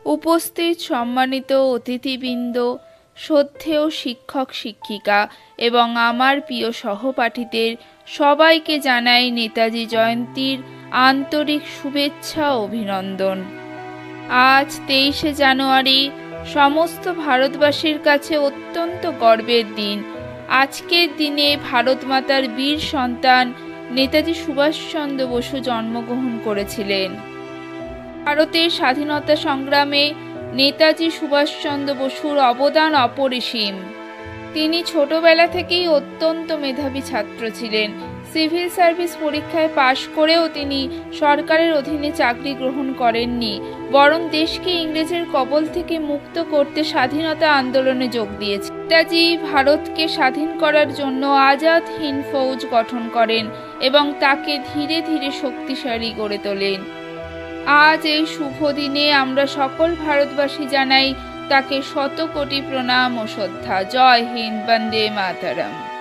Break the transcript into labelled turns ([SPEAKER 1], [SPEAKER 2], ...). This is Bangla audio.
[SPEAKER 1] উপস্থিত সম্মানিত অতিথিবৃন্দ, শ্রদ্ধেয় শিক্ষক শিক্ষিকা এবং আমার প্রিয় সহপাঠীদের সবাইকে জানাই নেতাজি জয়ন্তীর আন্তরিক শুভেচ্ছা ও অভিনন্দন। আজ 23শে জানুয়ারি সমস্ত ভারতবাসীর কাছে অত্যন্ত গর্বের দিন। আজকের দিনে ভারত মাতার বীর সন্তান নেতাজি সুভাষচন্দ্র বসু জন্মগ্রহণ করেছিলেন। ভারতের স্বাধীনতা সংগ্রামে নেতাজি সুভাষচন্দ্র বসুর অবদান অপরিসীম। তিনি ছোটবেলা থেকেই অত্যন্ত মেধাবী ছাত্র ছিলেন। সিভিল সার্ভিস পরীক্ষায় পাশ করেও তিনি সরকারের অধীনে চাকরি গ্রহণ করেননি, বরং দেশকে ইংরেজের কবল থেকে মুক্ত করতে স্বাধীনতা আন্দোলনে যোগ দিয়েছেন। নেতাজি ভারতকে স্বাধীন করার জন্য আজাদ হিন্দ ফৌজ গঠন করেন এবং তাকে ধীরে ধীরে শক্তিশালী গড়ে তোলেন। আজ এই শুভ দিনে আমরা সকল ভারতবাসী জানাই তাকে শত কোটি প্রণাম ও শ্রদ্ধা। জয় হিন্দ, বন্দে মাতরম।